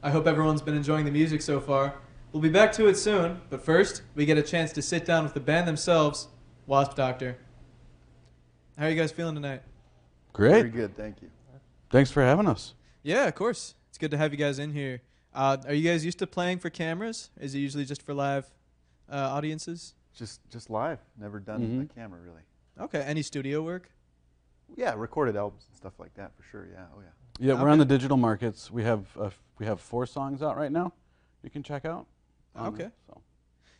I hope everyone's been enjoying the music so far. We'll be back to it soon, but first, we get a chance to sit down with the band themselves, Wasp Doctor. How are you guys feeling tonight? Great. Very good, thank you. Thanks for having us. Yeah, of course. It's good to have you guys in here. Are you guys used to playing for cameras? Is it usually just for live audiences? Just live. Never done a camera really. Okay. Any studio work? Yeah, recorded albums and stuff like that for sure. Yeah. Oh yeah. Yeah, we're Okay. on the digital markets. We have 4 songs out right now. You can check out. Okay. So.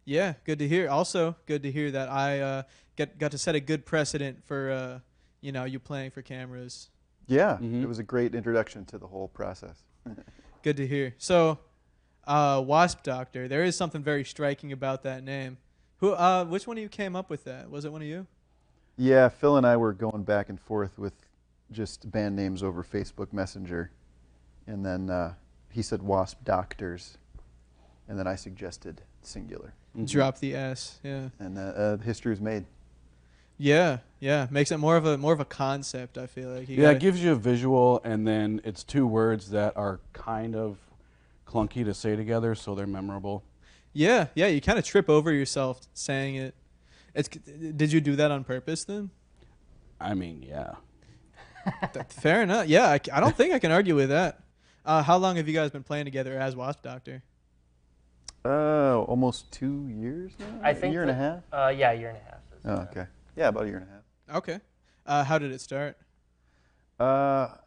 Yeah, good to hear. Also, good to hear that I got to set a good precedent for you playing for cameras. Yeah, Mhm. it was a great introduction to the whole process. Good to hear. So, Wasp Doctor, there is something very striking about that name. Which one of you came up with that? Was it one of you? Yeah, Phil and I were going back and forth with just band names over Facebook Messenger, and then he said Wasp Doctors, and then I suggested singular, Drop the S. Yeah. and history was made. Yeah. Makes it more of a concept. I feel like. Yeah, it gives you a visual, and then it's 2 words that are kind of clunky to say together, so they're memorable. Yeah. You kind of trip over yourself saying it. Did you do that on purpose then? I mean, yeah. Fair enough. Yeah, I don't think I can argue with that. How long have you guys been playing together as Wasp Doctor? Almost 2 years now. I think a year and a half. Yeah, a year and a half. Oh, okay. Yeah, about a year and a half. Okay. How did it start? Well,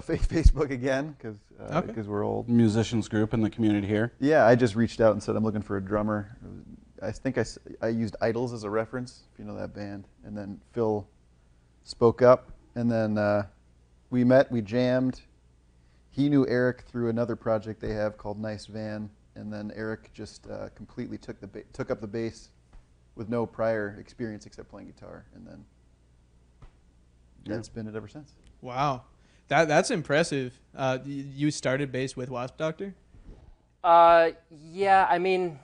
Facebook again, because Okay. we're old. Musicians group in the community here. Yeah, I just reached out and said I'm looking for a drummer. I think I used Idols as a reference, if you know that band. And then Phil spoke up, and then we met, we jammed. He knew Eric through another project they have called Nice Van, and then Eric just completely took up the bass with no prior experience except playing guitar, and then that's been it ever since. Wow, that's impressive. You started bass with Wasp Doctor? Yeah, I mean,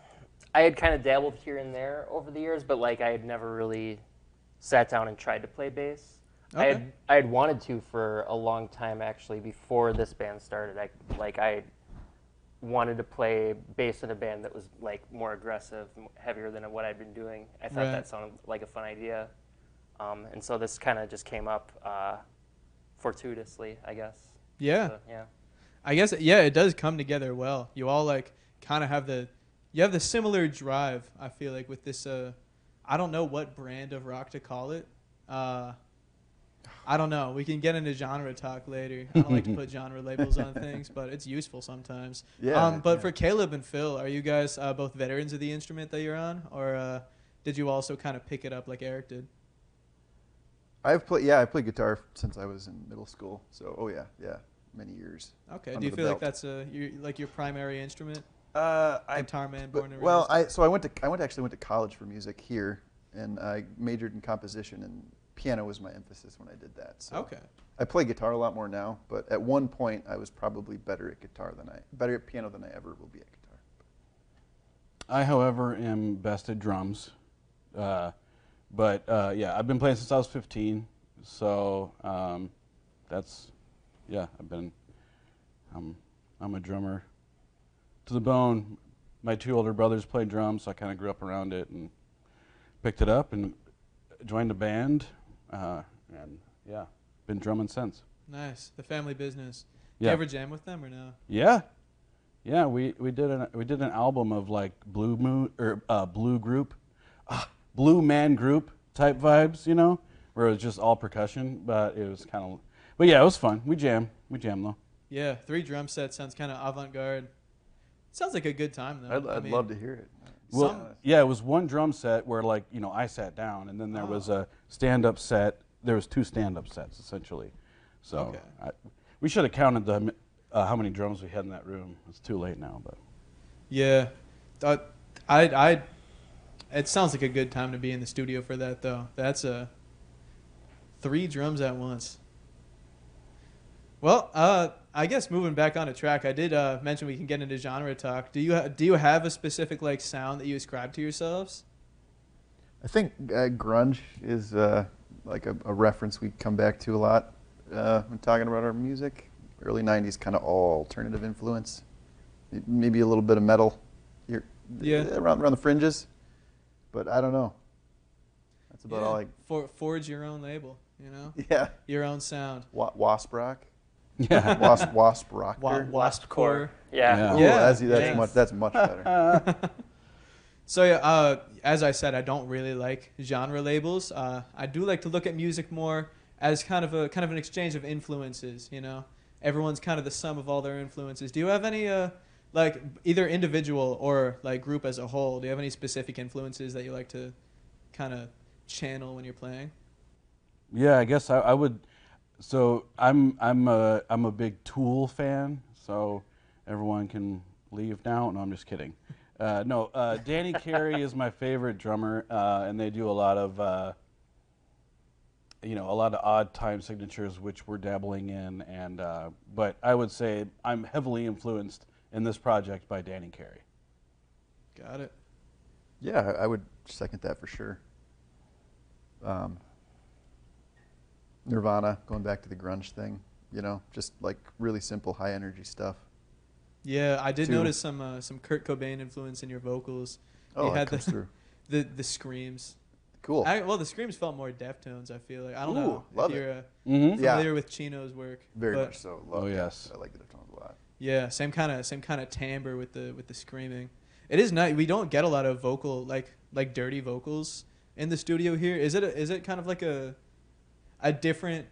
I had kind of dabbled here and there over the years, but like I had never really sat down and tried to play bass. Okay. I had wanted to for a long time actually before this band started. I wanted to play bass in a band that was like more aggressive, heavier than what I'd been doing. I thought Right. that sounded like a fun idea, and so this kind of just came up fortuitously, I guess. Yeah. So, yeah. I guess it does come together well. You all like kind of have the similar drive. I feel like with this. I don't know what brand of rock to call it. I don't know. We can get into genre talk later. I don't like to put genre labels on things, but it's useful sometimes. Yeah. But for Caleb and Phil, are you guys both veterans of the instrument that you're on, or did you also kind of pick it up like Eric did? I played guitar since I was in middle school. So many years. Okay. Under Do you the feel like belt. that's your primary instrument? I Guitar man, born and well, raised. I went to college for music here, and I majored in composition, and piano was my emphasis when I did that. So Okay. I play guitar a lot more now, but at one point I was probably better at piano than I ever will be at guitar. I, however, am best at drums. But I've been playing since I was 15. So I'm a drummer to the bone. My 2 older brothers played drums, so I kind of grew up around it and picked it up and joined a band. Been drumming since. Nice. The family business. Yeah. You ever jam with them or no? Yeah. We did an album of like blue man group type vibes, where it was just all percussion, but it was it was fun. We jam though. Yeah. 3 drum sets sounds kind of avant-garde. Sounds like a good time though. I'd love to hear it. Well, yeah, it was one drum set where I sat down, and then there was a stand-up set. There was 2 stand-up sets essentially. So Okay. we should have counted how many drums we had in that room. It's too late now, but Yeah. It sounds like a good time to be in the studio for that though. That's 3 drums at once. Well, I guess moving back on a track, I did mention we can get into genre talk. Do you have a specific like sound that you ascribe to yourselves? I think grunge is like a reference we come back to a lot when talking about our music. early 90s, kind of all alternative influence. Maybe a little bit of metal here, around the fringes. But I don't know. That's about all I... Forge your own label, you know? Yeah. Your own sound. Wasp rock? Yeah. Wasp rocker? Wasp core. Yeah. Ooh, Yeah. That's much better. So yeah, as I said, I don't really like genre labels. I do like to look at music more as kind of an exchange of influences. You know, everyone's kind of the sum of all their influences. Do you have any like either individual or like group as a whole? Do you have any specific influences that you like to kind of channel when you're playing? Yeah, I guess I would. So I'm a big Tool fan. So everyone can leave now. No, I'm just kidding. No, Danny Carey is my favorite drummer, and they do a lot of a lot of odd time signatures, which we're dabbling in. And but I would say I'm heavily influenced in this project by Danny Carey. Got it. Yeah, I would second that for sure. Nirvana, going back to the grunge thing, just like really simple, high energy stuff. Yeah, I did notice some Kurt Cobain influence in your vocals. Oh, you that had comes through. the screams. Cool. Well, the screams felt more Deftones, I feel like. I don't know love if you're Mm-hmm. familiar with Chino's work. Very but much so. Oh, yes. I like the Deftones a lot. Yeah, same kind of timbre with the screaming. It is nice. We don't get a lot of vocal like dirty vocals in the studio here. Is it kind of like a different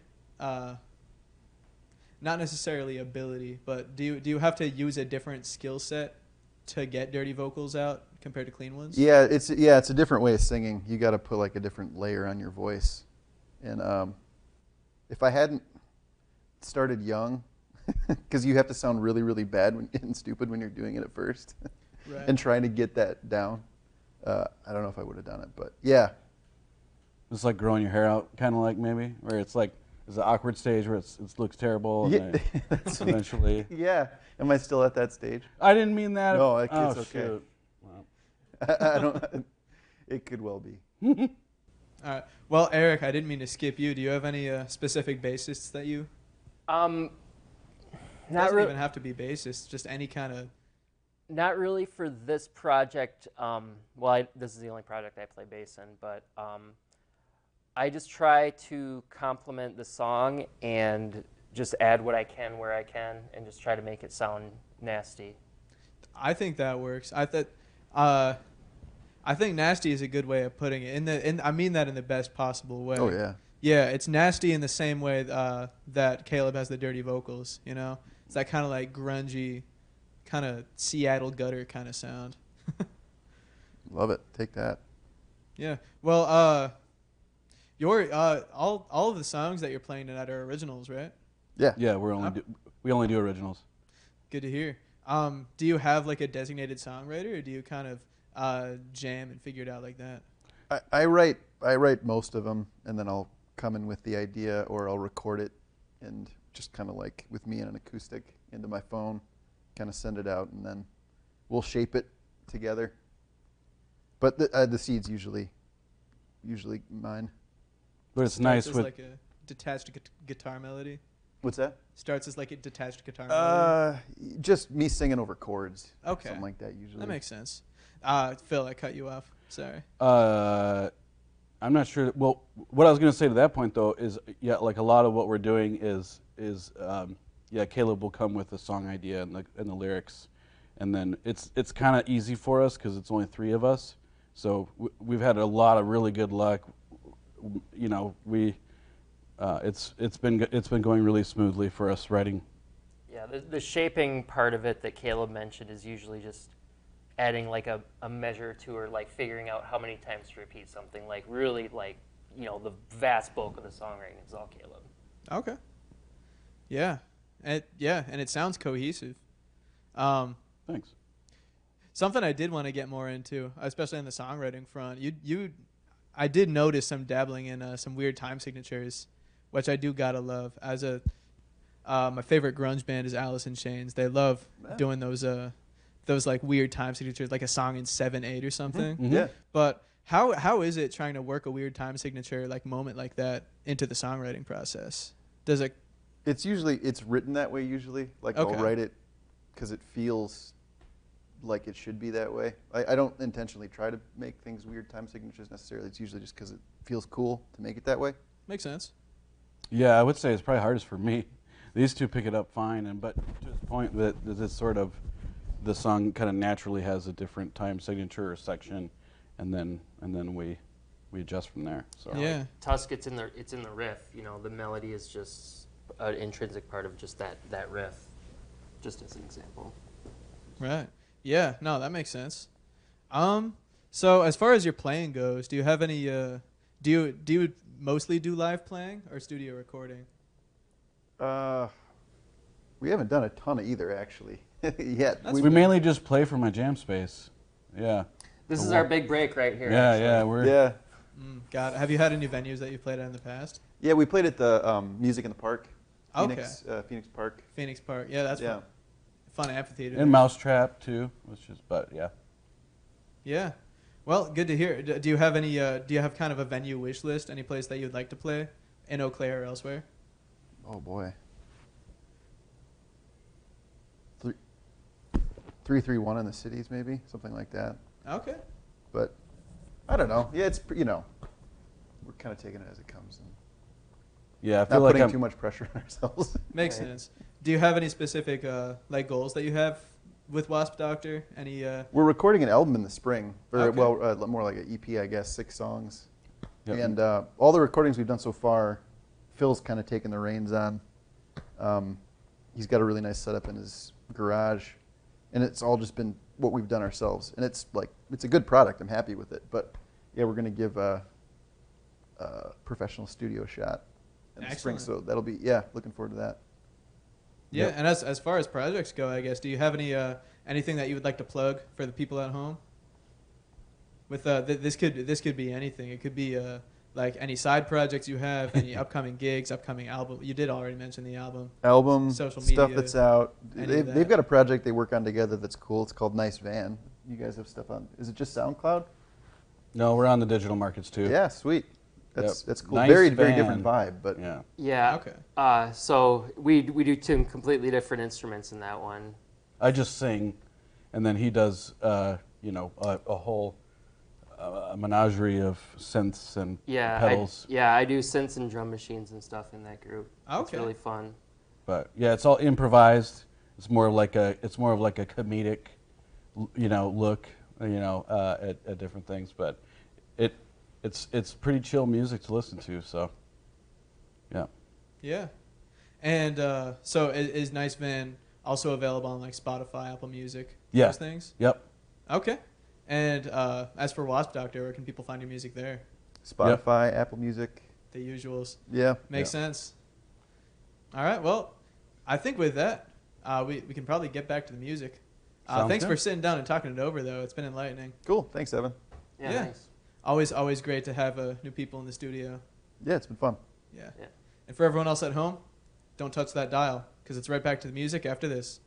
not necessarily ability, but do you have to use a different skill set to get dirty vocals out compared to clean ones? Yeah, it's a different way of singing. You got to put like a different layer on your voice. And if I hadn't started young, because you have to sound really, really bad and stupid when you're doing it at first, Right. and trying to get that down, I don't know if I would have done it. But yeah, It's like growing your hair out, kind of like maybe, where it's like there's an awkward stage where it looks terrible, and Yeah, then that's- eventually. yeah. Am I still at that stage? I didn't mean that. No, it's oh, okay. shoot. Well. I don't. It could well be. All right. Well, Eric, I didn't mean to skip you. Do you have any specific bassists that you? Not Doesn't really. even have to be bassists. Just any kind of. Not really for this project. This is the only project I play bass in, but I just try to complement the song and just add what I can where I can, and just try to make it sound nasty. I think that works. I think nasty is a good way of putting it. I mean that in the best possible way. Oh yeah. Yeah, it's nasty in the same way that Caleb has the dirty vocals. You know, it's that kind of like grungy, kind of Seattle gutter kind of sound. Love it. Take that. Yeah. Well, your all of the songs that you're playing tonight are originals, right? Yeah. Yeah, we only do originals. Good to hear. Do you have like a designated songwriter, or do you kind of jam and figure it out like that? I write most of them, and then I'll come in with the idea, or I'll record it, and just kind of like with me and an acoustic into my phone, kind of send it out, and then we'll shape it together. But the seed's usually mine. But it's Starts nice as with like a detached guitar melody. What's that? Starts as like a detached guitar melody. Just me singing over chords. Okay. Something like that usually. That makes sense. Phil, I cut you off. Sorry. I'm not sure. Well, what I was going to say to that point though is, yeah, like a lot of what we're doing is Caleb will come with a song idea and the lyrics, and then it's kind of easy for us because it's only 3 of us. So we've had a lot of really good luck. You know, it's been going really smoothly for us writing. Yeah, the shaping part of it that Caleb mentioned is usually just adding like a measure to, or like figuring out how many times to repeat something. Like really, like, the vast bulk of the songwriting is all Caleb. Okay. Yeah. And it sounds cohesive. Thanks. Something I did want to get more into, especially on the songwriting front. I did notice some dabbling in some weird time signatures, which I do gotta love. As my favorite grunge band is Alice in Chains. They love doing those like weird time signatures, like a song in 7/8 or something. Mm-hmm. Yeah. But how is it trying to work a weird time signature like moment like that into the songwriting process? Does it It's written that way usually. Like Okay. I'll write it because it feels like it should be that way. I don't intentionally try to make things weird time signatures necessarily. It's usually just because it feels cool to make it that way. Makes sense. Yeah, I would say it's probably hardest for me. These two pick it up fine, but to his point that this sort of the song kind of naturally has a different time signature or section, and then we adjust from there. So Yeah. Like Tusk, it's in the riff. You know, the melody is just an intrinsic part of just that riff. Just as an example. Right. Yeah. No, that makes sense. So as far as your playing goes, do you have any? Do you mostly do live playing or studio recording? We haven't done a ton of either actually yet. we mainly just play from my jam space. Yeah. This is our big break right here. Yeah, actually. yeah, we're Yeah. Got it. Have you had any venues that you played at in the past? Yeah, we played at the Music in the Park. Okay. Phoenix Park. Phoenix Park. Yeah, that's Yeah. fun amphitheater. in Mousetrap too, which is but yeah. Yeah. Well, good to hear. Do you have any? Do you have kind of a venue wish list? Any place that you'd like to play in Eau Claire or elsewhere? Oh boy. 331 in the cities, maybe something like that. Okay. But I don't know. Yeah, it's we're kind of taking it as it comes and Yeah, I not feel like putting too much pressure on ourselves. Makes Right. sense. Do you have any specific like goals that you have with Wasp Doctor? Any? We're recording an album in the spring, or Okay. well, more like an EP, I guess, 6 songs. Yep. And all the recordings we've done so far, Phil's kind of taken the reins on. He's got a really nice setup in his garage, and it's all just been what we've done ourselves. And it's a good product. I'm happy with it. But yeah, we're going to give a professional studio shot in the spring. Excellent. So that'll be looking forward to that. Yeah. Yep. And as far as projects go, I guess, do you have any anything that you would like to plug for the people at home? With this could be anything. It could be like any side projects you have, any upcoming gigs, upcoming album. You did already mention the album. Album, Social stuff media, that's out. any of They've that. got a project they work on together that's cool. It's called Nice Van. You guys have stuff on. Is it just SoundCloud? No, we're on the digital markets too. Yeah, sweet. That's Yep. that's cool. Nice Very Van. different vibe, but Yeah. Yeah. Okay. So we do two completely different instruments in that one. I just sing, and then he does a whole a menagerie of synths and Yeah. pedals. I do synths and drum machines and stuff in that group. It's Okay. really fun. But yeah, it's all improvised. It's more of like a comedic, look, at different things. But it's pretty chill music to listen to. So yeah. Yeah. And so is Nice Van also available on like Spotify, Apple Music, Yeah. those things? Yep. Okay. And as for Wasp Doctor, where can people find your music there? Spotify, Apple Music. The usuals. Yeah. Makes sense. All right. Well, I think with that, we can probably get back to the music. Sounds Thanks good. for sitting down and talking it over, though. It's been enlightening. Cool. Thanks, Evan. Yeah. Yeah. Nice. Always great to have new people in the studio. Yeah, it's been fun. Yeah. Yeah. And for everyone else at home, don't touch that dial because it's right back to the music after this.